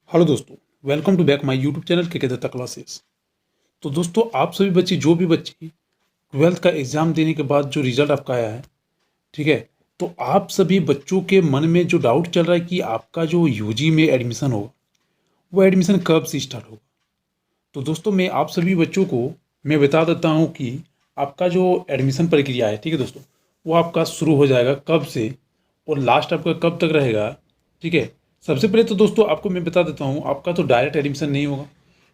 Hello दोस्तों, welcome to back my YouTube channel के Datta classes. तो दोस्तों, आप सभी बच्चे जो भी बच्चे 12th का एग्ज़ाम देने के बाद जो रिज़ल्ट आपका आया है, ठीक है? तो आप सभी बच्चों के मन में जो डाउट चल रहा है कि आपका जो यूजी में एडमिशन होगा, वो एडमिशन कब से स्टार्ट होगा? तो दोस्तों, मैं आप सभी बच्चों को मैं बता देता हूँ कि आपका जो एडमिशन प्रक्रिया है, ठीक है दोस्तों? वो आपका शुरू हो जाएगा कब से और लास्ट आपका कब तक रहेगा, ठीक है? सबसे पहले तो दोस्तों आपको मैं बता देता हूँ, आपका तो डायरेक्ट एडमिशन नहीं होगा।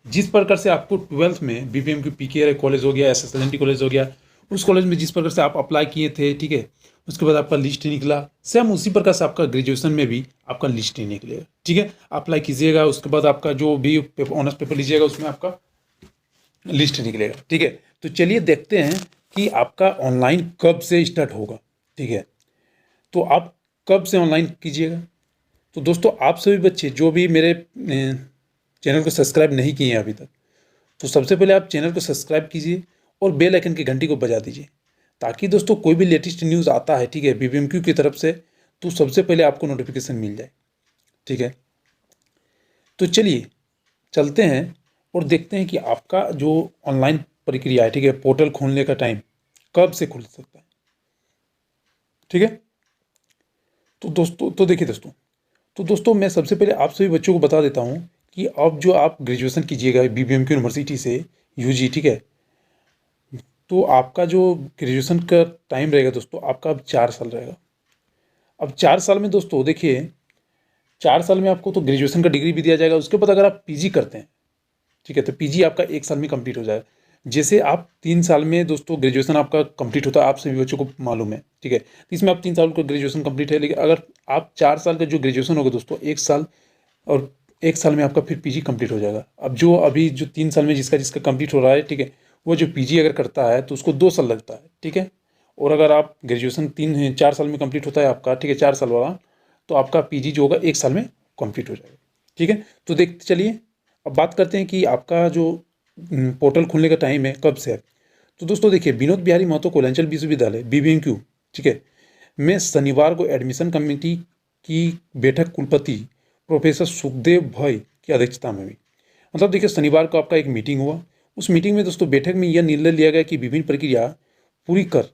जिस प्रकार से आपको 12th में बीपीएम की पीके कॉलेज हो गया, एसएसएलएनटी कॉलेज हो गया, उस कॉलेज में जिस प्रकार से आप अप्लाई किए थे, ठीक है? उसके बाद आपका लिस्ट निकला, सेम उसी प्रकार से आपका ग्रेजुएशन में भी आपका लिस्ट ही निकलेगा, ठीक है? अप्लाई कीजिएगा, उसके बाद आपका जो भी ऑनर्स पेपर लीजिएगा उसमें आपका लिस्ट निकलेगा, ठीक है? तो चलिए देखते हैं कि आपका ऑनलाइन कब से स्टार्ट होगा, ठीक है? तो आप कब से ऑनलाइन कीजिएगा? तो दोस्तों, आप सभी बच्चे जो भी मेरे चैनल को सब्सक्राइब नहीं किए हैं अभी तक, तो सबसे पहले आप चैनल को सब्सक्राइब कीजिए और बेल आइकन की घंटी को बजा दीजिए, ताकि दोस्तों कोई भी लेटेस्ट न्यूज़ आता है, ठीक है, बीबीएमक्यू की तरफ से, तो सबसे पहले आपको नोटिफिकेशन मिल जाए, ठीक है? तो चलिए चलते हैं और देखते हैं कि आपका जो ऑनलाइन प्रक्रिया है, ठीक है, पोर्टल खोलने का टाइम कब से खुल सकता है, ठीक है? तो देखिए दोस्तों, मैं सबसे पहले आप सभी बच्चों को बता देता हूँ कि अब जो आप ग्रेजुएशन कीजिएगा बीबीएमक्यू यूनिवर्सिटी से, यूजी, ठीक है? तो आपका जो ग्रेजुएशन का टाइम रहेगा दोस्तों, आपका अब 4 साल रहेगा। अब 4 साल में दोस्तों देखिए, 4 साल में आपको तो ग्रेजुएशन का डिग्री भी दिया जाएगा। उसके बाद अगर आप पीजी करते हैं, ठीक है, तो पीजी आपका 1 साल में कंप्लीट हो जाएगा। जैसे आप 3 साल में दोस्तों ग्रेजुएशन आपका कंप्लीट होता है, आप सभी बच्चों को मालूम है, ठीक है? तो इसमें आप 3 साल का ग्रेजुएशन कंप्लीट है, लेकिन अगर आप 4 साल का जो ग्रेजुएशन होगा दोस्तों, 1 साल और 1 साल में आपका फिर पीजी कंप्लीट हो जाएगा। अब जो अभी जो 3 साल में जिसका जिसका कंप्लीट हो रहा है, ठीक है, वो जो पीजी अगर करता है तो उसको 2 साल लगता है, ठीक है? और अगर आप ग्रेजुएशन 4 साल में कंप्लीट होता है आपका, ठीक है, 4 साल वाला, तो आपका पीजी जो होगा 1 साल में कंप्लीट हो जाएगा, ठीक है? तो देखते चलिए, अब बात करते हैं कि आपका जो पोर्टल खुलने का टाइम है कब से है। तो दोस्तों देखिए, विनोद बिहारी महतो कोयलांचल विश्वविद्यालय बीबीएमक्यू, ठीक है, में शनिवार को एडमिशन कमेटी की बैठक कुलपति प्रोफेसर सुखदेव भय की अध्यक्षता में हुई। मतलब देखिए, शनिवार को आपका एक मीटिंग हुआ। उस मीटिंग में दोस्तों बैठक में यह निर्णय लिया गया कि विभिन्न प्रक्रिया पूरी कर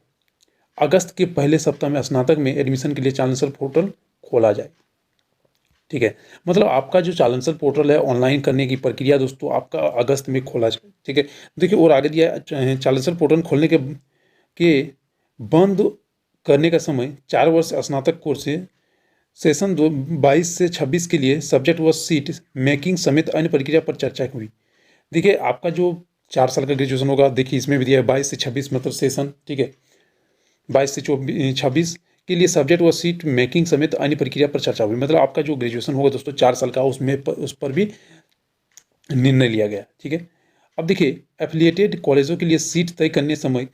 अगस्त के पहले सप्ताह में स्नातक में एडमिशन के लिए चांसलर पोर्टल खोला जाए, ठीक है? मतलब आपका जो चांसलर पोर्टल है ऑनलाइन करने की प्रक्रिया दोस्तों आपका अगस्त में खोला जाए, ठीक है? देखिए, और आगे दिया है, चांसलर पोर्टल खोलने के बंद करने का समय 4 वर्ष स्नातक कोर्स से सेशन 22 से 26 के लिए सब्जेक्ट व सीट मेकिंग समेत अन्य प्रक्रिया पर चर्चा हुई। देखिए, आपका जो 4 साल का ग्रेजुएशन होगा, देखिए इसमें भी दिया है 22 से 26 मतलब सेशन, ठीक है, 22 से 26 के लिए सब्जेक्ट व सीट मेकिंग समेत अन्य प्रक्रिया पर चर्चा हुई। मतलब आपका जो ग्रेजुएशन होगा दोस्तों 4 साल का, उस पर भी निर्णय लिया गया, ठीक है? अब देखिए, एफिलिएटेड कॉलेजों के लिए सीट तय करने समय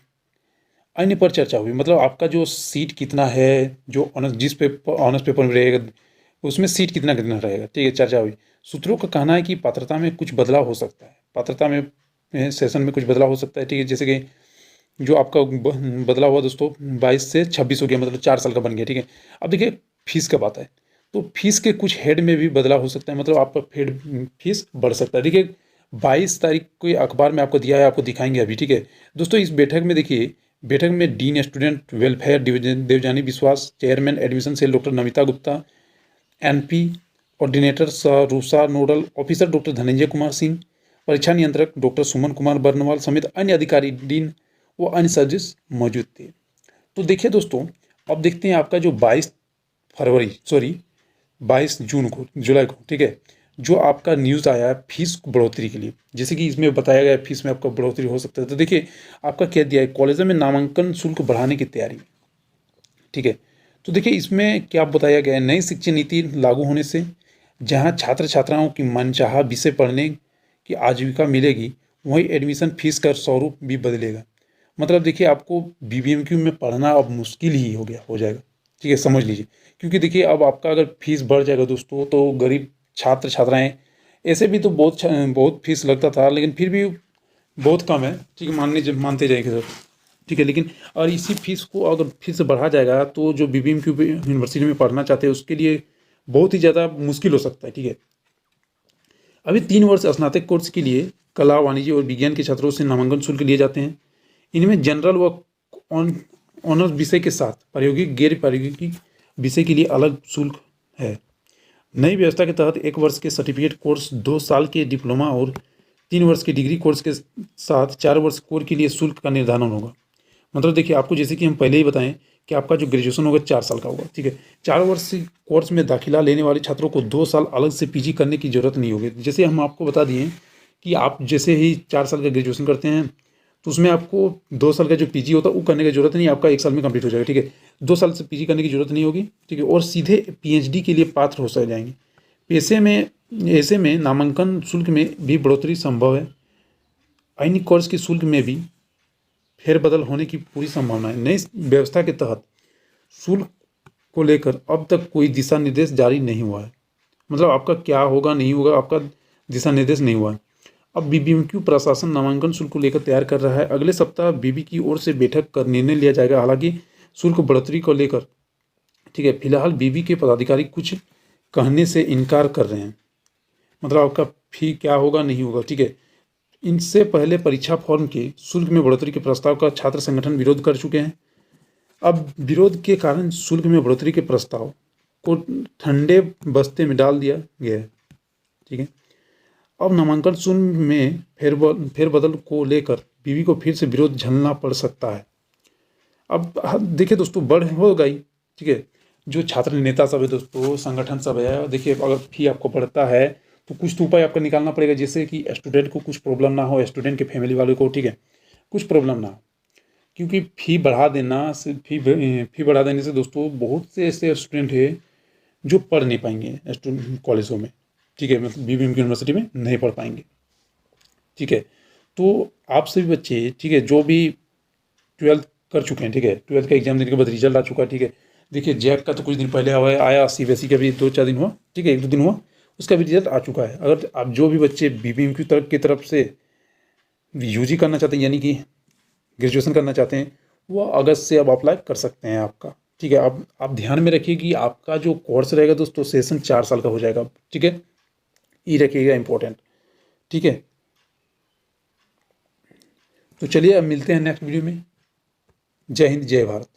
अन्य पर चर्चा हुई। मतलब आपका जो सीट कितना है, जो ऑनर्स पेपर में रहेगा, उसमें सीट कितना कितना रहेगा, ठीक है, चर्चा हुई। सूत्रों का कहना है कि पात्रता में कुछ बदलाव हो सकता है, पात्रता में सेशन में कुछ बदलाव हो सकता है, ठीक है? जैसे कि जो आपका बदलाव हुआ दोस्तों 22 से 26 हो गया, मतलब 4 साल का बन गया, ठीक है? अब देखिए, फीस का बात है, तो फीस के कुछ हेड में भी बदलाव हो सकता है, मतलब आपका फीस बढ़ सकता है। देखिए, 22 तारीख को ये अखबार में आपको दिया है, आपको दिखाएंगे अभी, ठीक है दोस्तों? इस बैठक में देखिए, बैठक में dean student welfare division Debjani Biswas, chairman admission cell doctor Namita Gupta, NP ऑर्डिनेटर RUSA, nodal officer doctor Dhananjay Kumar Singh, परीक्षा नियंत्रक डॉक्टर सुमन कुमार बर्नवाल समेत अन्य अधिकारी, डीन व अन्य सदस्य मौजूद थे। तो देखिए दोस्तों, अब देखते हैं आपका जो 22 जून को, जुलाई को, ठीक है, जो आपका न्यूज़ आया है फीस बढ़ोतरी के लिए, जैसे कि इसमें बताया गया है फीस में आपका बढ़ोतरी हो सकता है। तो देखिए, आपका क्या दिया है, कॉलेजों में नामांकन शुल्क बढ़ाने की तैयारी, ठीक है? तो देखिए, इसमें क्या बताया गया है, नई शिक्षा नीति लागू होने से जहां छात्र छात्राओं की मनचाहा विषय पढ़ने की आजीविका मिलेगी, वहीं एडमिशन फीस का स्वरूप भी बदलेगा। मतलब देखिए, आपको बीबीएमक्यू में पढ़ना अब मुश्किल ही हो जाएगा, ठीक है, समझ लीजिए। क्योंकि देखिए, अब आपका अगर फीस बढ़ जाएगा दोस्तों, तो गरीब छात्र छात्राएं, ऐसे भी तो बहुत फीस लगता था, लेकिन फिर भी बहुत कम है, ठीक है, मानते जाएंगे सर, ठीक है? लेकिन और इसी फीस को अगर फिर से बढ़ा जाएगा, तो जो बीबीएमक्यू यूनिवर्सिटी में पढ़ना चाहते हैं उसके लिए बहुत ही ज़्यादा मुश्किल हो सकता है, ठीक है? अभी 3 वर्ष स्नातक कोर्स के लिए कला, वाणिज्य और विज्ञान के छात्रों से नामांकन शुल्क लिए जाते हैं। इनमें जनरल व ऑनर्स विषय के साथ प्रायोगिक, गैर प्रायोगिक विषय के लिए अलग शुल्क है। नई व्यवस्था के तहत 1 वर्ष के सर्टिफिकेट कोर्स, 2 साल के डिप्लोमा और 3 वर्ष के डिग्री कोर्स के साथ 4 वर्ष कोर के लिए शुल्क का निर्धारण होगा। मतलब देखिए, आपको जैसे कि हम पहले ही बताएं कि आपका जो ग्रेजुएशन होगा 4 साल का होगा, ठीक है। 4 वर्ष कोर्स में दाखिला लेने वाले छात्रों को 2 साल अलग से पीजी करने की जरूरत नहीं होगी। जैसे हम आपको बता दिए कि आप जैसे ही 4 साल का ग्रेजुएशन करते हैं तो उसमें आपको 2 साल का जो पीजी होता है वो करने की जरूरत नहीं, आपका 1 साल में कंप्लीट हो जाएगा, ठीक है। 2 साल से पीजी करने की जरूरत नहीं होगी, ठीक है, और सीधे पीएचडी के लिए पात्र हो सक जाएंगे। ऐसे में नामांकन शुल्क में भी बढ़ोतरी संभव है। अन्य कोर्स के शुल्क में भी फेरबदल होने की पूरी संभावना है। नई व्यवस्था के तहत शुल्क को लेकर अब तक कोई दिशा निर्देश जारी नहीं हुआ है। मतलब आपका क्या होगा, नहीं होगा, आपका दिशा निर्देश नहीं हुआ है। अब बीबीएमक्यू प्रशासन नामांकन शुल्क को लेकर तैयार कर रहा है। अगले सप्ताह बीबी की ओर से बैठक कर निर्णय लिया जाएगा। हालांकि शुल्क बढ़ोतरी को लेकर, ठीक है, फिलहाल बीबी के पदाधिकारी कुछ कहने से इनकार कर रहे हैं। मतलब आपका फी क्या होगा, नहीं होगा, ठीक है। इनसे पहले परीक्षा फॉर्म के शुल्क में बढ़ोतरी के प्रस्ताव का छात्र संगठन विरोध कर चुके हैं। अब विरोध के कारण शुल्क में बढ़ोतरी के प्रस्ताव को ठंडे बस्ते में डाल दिया गया है, ठीक है। अब नामांकन शुल्क में फेरबदल को लेकर बीबी को फिर से विरोध झेलना पड़ सकता है। अब देखिए दोस्तों, बढ़ होगा ही, ठीक है। जो छात्र नेता सब है दोस्तों, संगठन सब है, देखिए अगर फी आपको बढ़ता है तो कुछ तो उपाय आपको निकालना पड़ेगा, जैसे कि स्टूडेंट को कुछ प्रॉब्लम ना हो, स्टूडेंट के फैमिली वालों को, ठीक है, कुछ प्रॉब्लम ना हो। क्योंकि फी बढ़ा फी बढ़ा देने से दोस्तों बहुत से ऐसे स्टूडेंट हैं जो पढ़ नहीं पाएंगे कॉलेजों में, ठीक है, मतलब बीबीएमक्यू यूनिवर्सिटी में नहीं पढ़ पाएंगे, ठीक है। तो आप सभी बच्चे, ठीक है, जो भी 12th कर चुके हैं, ठीक है, 12th का एग्जाम देने के बाद रिजल्ट आ चुका है, ठीक है। देखिए जैक का तो कुछ दिन पहले आया, सीबीएसई का भी 2-4 दिन हुआ, ठीक है, 1-2 दिन हुआ, उसका भी रिजल्ट आ चुका है। अगर आप जो भी बच्चे बीबीएमक्यू की तरफ से यूजी करना चाहते हैं, यानी कि ग्रेजुएशन करना चाहते हैं, वो अगस्त से अब अप्लाई कर सकते हैं आपका, ठीक है। अब आप ध्यान में रखिए कि आपका जो कोर्स रहेगा दोस्तों, सेशन 4 साल का हो जाएगा, ठीक है, ये रखिएगा इंपॉर्टेंट, ठीक है। तो चलिए अब मिलते हैं नेक्स्ट वीडियो में। जय हिंद, जय भारत।